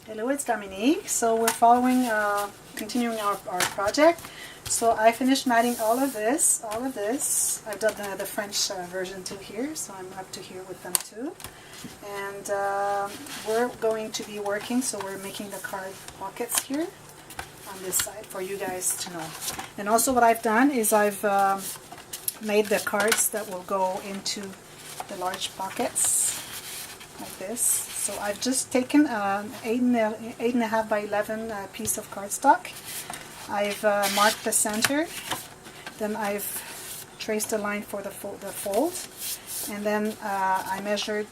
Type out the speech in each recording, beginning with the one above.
Hello, it's Dominique. So we're following, continuing our project. So I finished matting all of this. I've done the French version too here, so I'm up to here with them too. And we're going to be working, so we're making the card pockets here on this side for you guys to know. And also what I've done is I've made the cards that will go into the large pockets like this. So I've just taken an 8.5 by 11 piece of cardstock. I've marked the center, then I've traced a line for the fold, and then I measured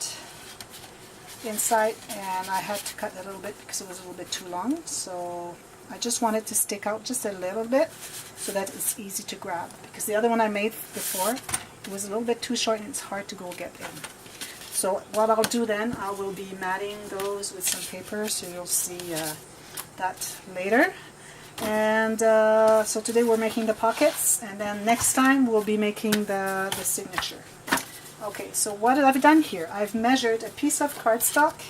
inside, and I had to cut a little bit because it was a little bit too long. So I just wanted to stick out just a little bit so that it's easy to grab, because the other one I made before, it was a little bit too short and it's hard to go get in. So what I'll do then, I will be matting those with some paper, so you'll see that later. And so today we're making the pockets, and then next time we'll be making the signature. Okay, so what I've done here, I've measured a piece of cardstock.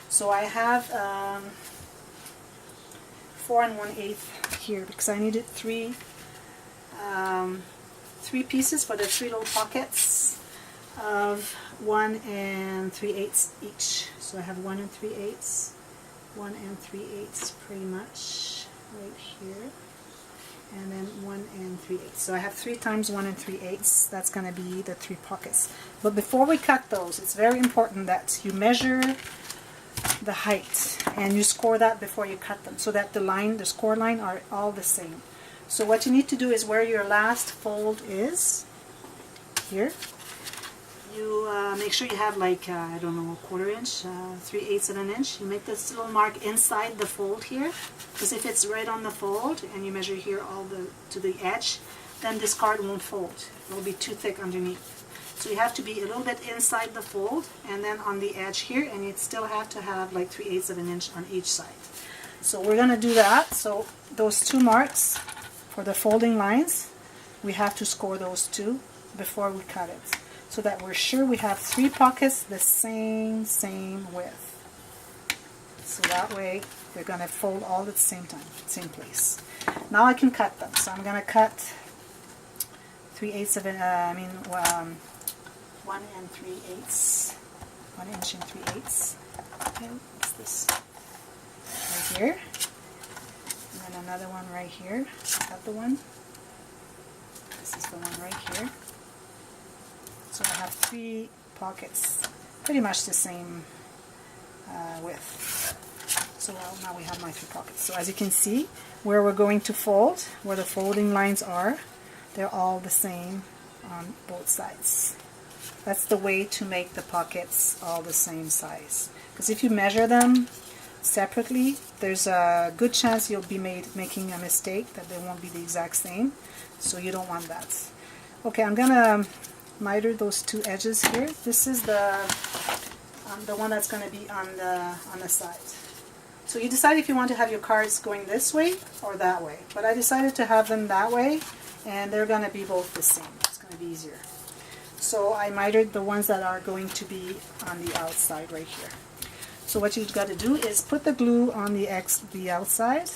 So I have 4 1/8 here, because I needed three pieces for the 3 little pockets of 1 3/8 each. So I have 1 3/8, 1 3/8 pretty much right here, and then 1 3/8. So I have 3 times 1 3/8. That's going to be the 3 pockets. But before we cut those, it's very important that you measure the height and you score that before you cut them, so that the score line are all the same. So what you need to do is where your last fold is here, you make sure you have like I don't know, 1/4 inch, 3/8 of an inch. You make this little mark inside the fold here, because if it's right on the fold and you measure here all to the edge, then this card won't fold. It will be too thick underneath. So you have to be a little bit inside the fold and then on the edge here, and you'd still have to have like 3/8 of an inch on each side. So we're going to do that. So those 2 marks for the folding lines, we have to score those 2 before we cut it, so that we're sure we have 3 pockets the same width. So that way they're going to fold all at the same time, same place. Now I can cut them. So I'm going to cut 3/8 of an, 1 3/8, 1 inch and 3/8. Okay, what's this? Right here. And then another one right here. Is that the one? This is the one right here. So I have 3 pockets, pretty much the same width. So now we have my 3 pockets. So as you can see, where we're going to fold, where the folding lines are, they're all the same on both sides. That's the way to make the pockets all the same size. Because if you measure them separately, there's a good chance you'll be making a mistake, that they won't be the exact same. So you don't want that. Okay, I'm gonna miter those 2 edges here. This is the one that's going to be on the side. So you decide if you want to have your cards going this way or that way. But I decided to have them that way, and they're going to be both the same. It's going to be easier. So I mitered the ones that are going to be on the outside right here. So what you've got to do is put the glue on the outside,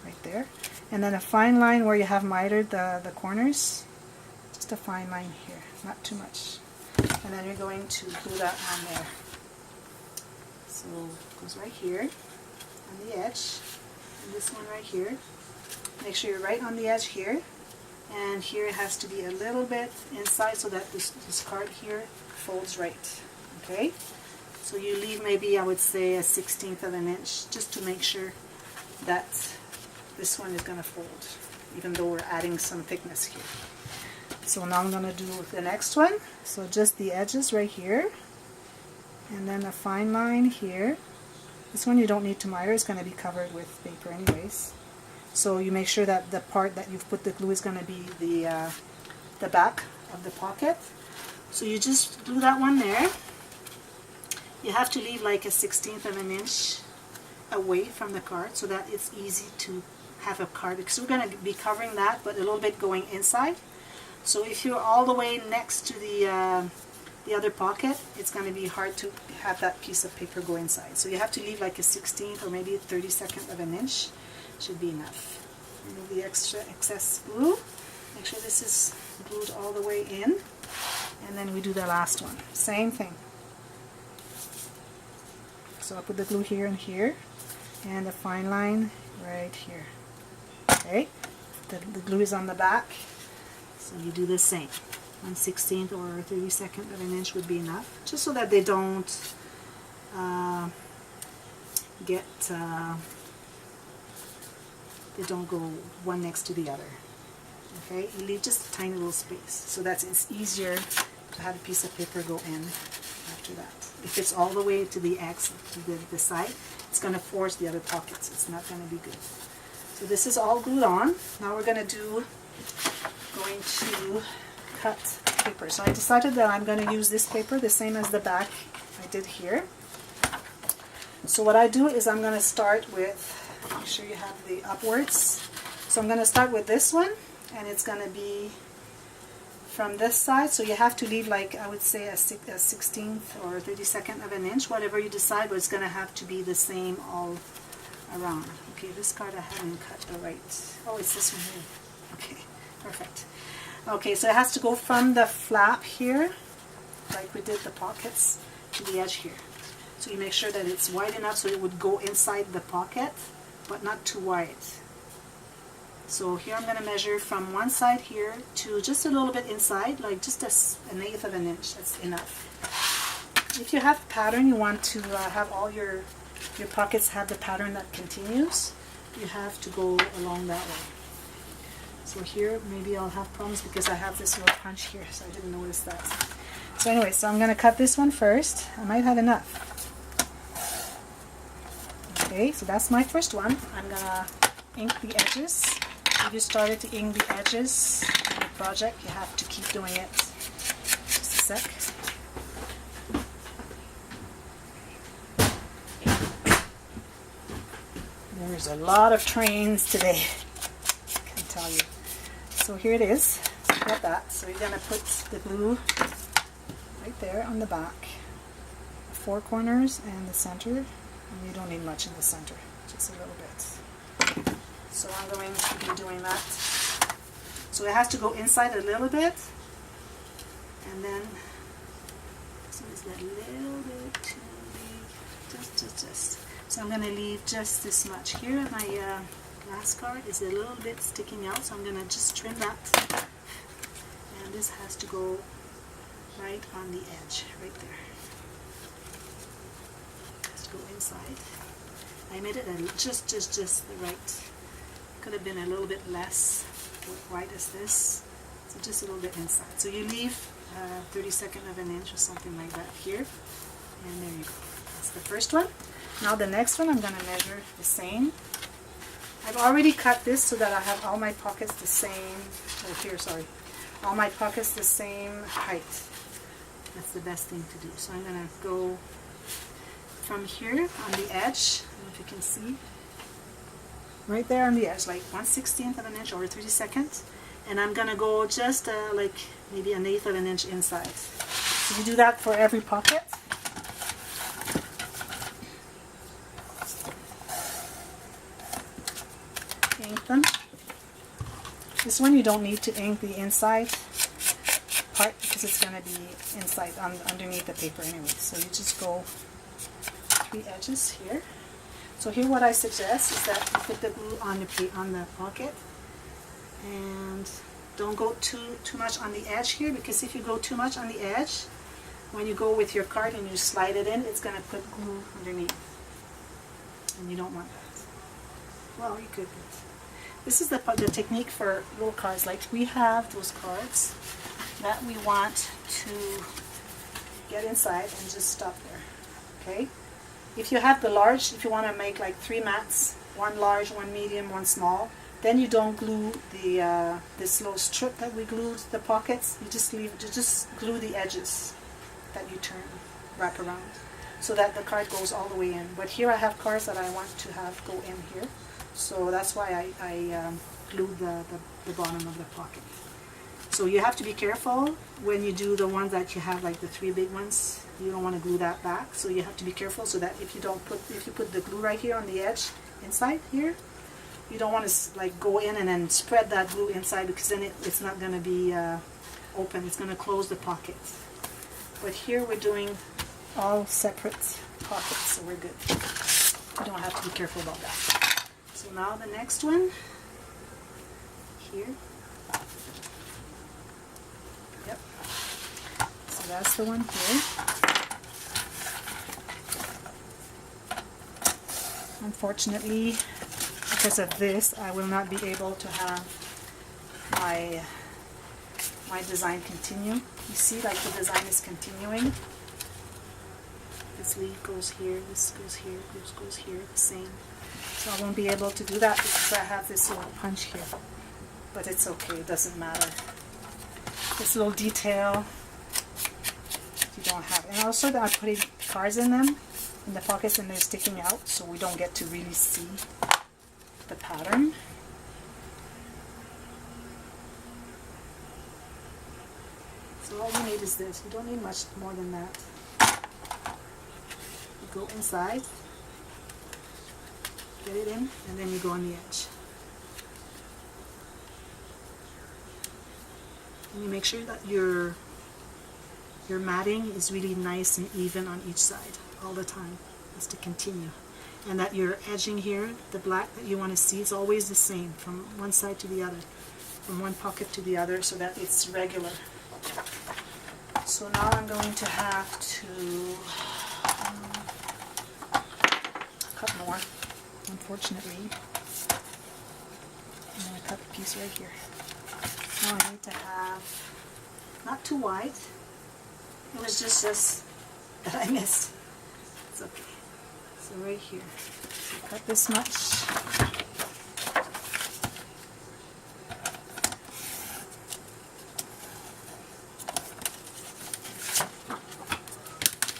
right there, and then a fine line where you have mitered the corners. Just a fine line here, not too much. And then you're going to glue that on there. So it goes right here on the edge, and this one right here. Make sure you're right on the edge here, and here it has to be a little bit inside so that this card here folds right. Okay? So you leave maybe, I would say, a 1/16 of an inch, just to make sure that this one is going to fold, even though we're adding some thickness here. So now I'm going to do the next one. So just the edges right here, and then a fine line here. This one you don't need to miter, it's going to be covered with paper anyways. So you make sure that the part that you've put the glue is going to be the back of the pocket. So you just glue that one there. You have to leave like a 1/16 of an inch away from the card so that it's easy to have a card, because we're going to be covering that but a little bit going inside. So if you're all the way next to the other pocket, it's going to be hard to have that piece of paper go inside. So you have to leave like a 16th or maybe a 32nd of an inch. Should be enough. Remove the excess glue. Make sure this is glued all the way in. And then we do the last one. Same thing. So I'll put the glue here and here. And the fine line right here. Okay? The glue is on the back. So you do the same. 1/16 or 32nd of an inch would be enough. Just so that they don't they don't go one next to the other. Okay, you leave just a tiny little space so that it's easier to have a piece of paper go in after that. If it's all the way to the X, to the side, it's going to force the other pockets. It's not going to be good. So this is all glued on. Now we're going to cut paper. So I decided that I'm going to use this paper, the same as the back I did here. So what I do is I'm going to start with, make sure you have the upwards. So I'm going to start with this one, and it's going to be from this side. So you have to leave like, I would say a 16th or 32nd of an inch, whatever you decide, but it's going to have to be the same all around. Okay, this card I haven't cut the right. Oh, it's this one here. Okay, perfect. Okay, so it has to go from the flap here, like we did the pockets, to the edge here. So you make sure that it's wide enough so it would go inside the pocket, but not too wide. So here I'm going to measure from one side here to just a little bit inside, like just an 1/8 of an inch. That's enough. If you have a pattern, you want to have all your pockets have the pattern that continues, you have to go along that way. So here maybe I'll have problems because I have this little punch here, so I didn't notice that. So anyway, so I'm going to cut this one first. I might have enough. Okay, so that's my first one. I'm going to ink the edges. If you started to ink the edges on the project, you have to keep doing it. Just a sec. There's a lot of trains today, I can tell you. So here it is. So you got that. So you're going to put the glue right there on the back, the four corners and the center. And you don't need much in the center, just a little bit. So I'm going to be doing that. So it has to go inside a little bit, and then so is that a little bit too big? Just. So I'm going to leave just this much here. My last card is a little bit sticking out, so I'm going to just trim that. And this has to go right on the edge, right there. It has to go inside. I made it just the right. Could have been a little bit less white as this. So just a little bit inside. So you leave 32nd of an inch or something like that here. And there you go. That's the first one. Now the next one I'm going to measure the same. I've already cut this so that I have all my pockets the same, all my pockets the same height. That's the best thing to do. So I'm going to go from here on the edge, I don't know if you can see, right there on the edge, like 1/16 of an inch or 32nd, and I'm going to go just like maybe 1/8 of an inch inside. So you do that for every pocket. Ink them. This one you don't need to ink the inside part because it's going to be inside underneath the paper anyway. So you just go 3 edges here. So here what I suggest is that you put the glue on the pocket, and don't go too much on the edge here, because if you go too much on the edge, when you go with your card and you slide it in, it's going to put glue underneath, and you don't want that. Well, you could. This is the technique for little cards. Like we have those cards that we want to get inside and just stop there. Okay? If you have the large, if you want to make like 3 mats, 1 large, 1 medium, 1 small, then you don't glue the this little strip that we glued the pockets. You just glue the edges that you wrap around, so that the card goes all the way in. But here I have cards that I want to have go in here. So that's why I glued the bottom of the pocket. So you have to be careful when you do the ones that you have, like the 3 big ones. You don't want to glue that back, so you have to be careful so that if you put the glue right here on the edge inside here, you don't want to like go in and then spread that glue inside, because then it's not going to be open. It's going to close the pockets. But here we're doing all separate pockets, so we're good. You don't have to be careful about that. So now the next one here. Yep. So that's the one here. Unfortunately, because of this, I will not be able to have my design continue. You see, like the design is continuing. This leaf goes here, this goes here, this goes here, the same. So I won't be able to do that because I have this little punch here. But it's okay, it doesn't matter. This little detail you don't have. And also that I'm putting cards in them, in the pockets, and they're sticking out, so we don't get to really see the pattern. So all you need is this. You don't need much more than that. You go inside, get it in, and then you go on the edge. And you make sure that your matting is really nice and even on each side all the time. That's to continue. And that your edging here, the black that you want to see, is always the same from one side to the other, from one pocket to the other, so that it's regular. So now I'm going to have to cut more, unfortunately. I'm going to cut a piece right here. Now I need to have, not too wide. It was just this that I missed. It's okay. So right here. So cut this much.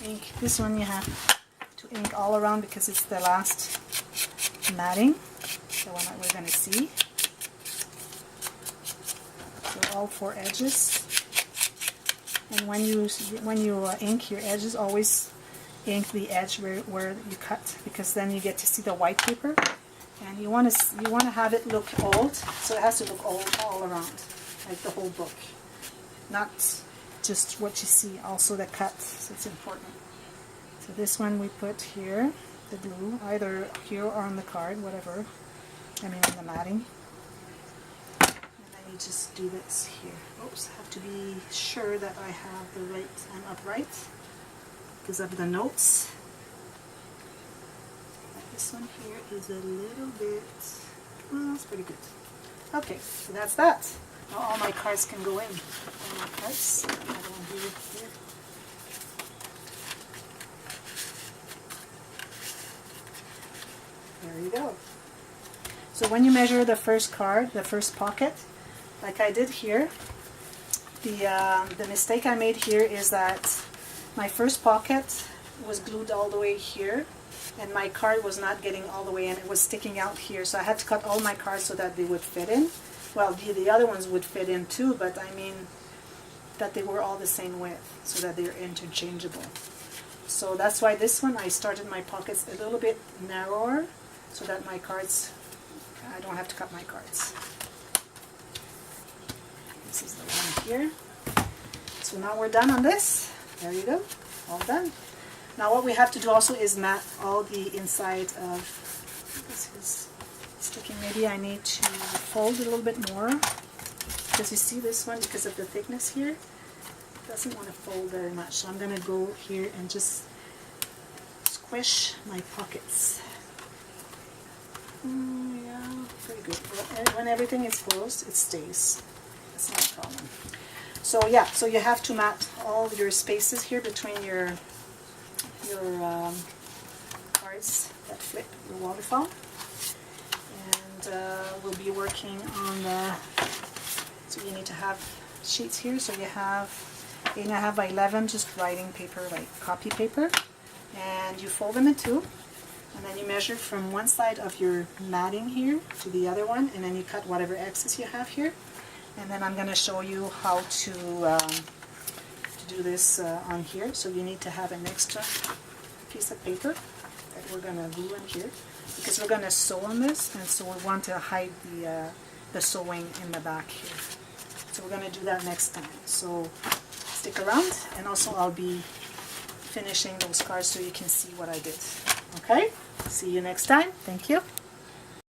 Ink. This one you have to ink all around because it's the last matting, the one that we're going to see. So all 4 edges. And when you ink your edges, always ink the edge where you cut, because then you get to see the white paper. And you want to have it look old, so it has to look old all around, like the whole book, not just what you see, also the cut. So it's important. So this one we put here, the glue, either here or on the card, whatever. I mean on the matting. You just do this here. Oops, I have to be sure that I have the right, I'm upright because of the notes. This one here is a little bit, well, it's pretty good. Okay, so that's that. Now all my cards can go in. All my cards. I have one here. There you go. So when you measure the first card, the first pocket, like I did here, the mistake I made here is that my first pocket was glued all the way here, and my card was not getting all the way in. It was sticking out here, so I had to cut all my cards so that they would fit in. Well, the other ones would fit in too, but I mean that they were all the same width, so that they're interchangeable. So that's why this one I started my pockets a little bit narrower, so that my cards, I don't have to cut my cards. This is the one here. So now we're done on this. There you go, all done. Now what we have to do also is mat all the inside of, this is sticking. Maybe I need to fold it a little bit more, because you see this one, because of the thickness here, it doesn't want to fold very much. So I'm going to go here and just squish my pockets. Yeah, pretty good. When everything is closed, it stays. That's not a problem. So yeah, so you have to mat all your spaces here between your cards that flip, your waterfall. And we'll be working on the, so you need to have sheets here. So you have 8.5 by 11, just writing paper, like copy paper. And you fold them in 2. And then you measure from one side of your matting here to the other one, and then you cut whatever excess you have here. And then I'm going to show you how to do this on here. So you need to have an extra piece of paper that we're going to glue in here, because we're going to sew on this, and so we want to hide the sewing in the back here. So we're going to do that next time. So stick around, and also I'll be finishing those cards so you can see what I did. Okay? See you next time. Thank you.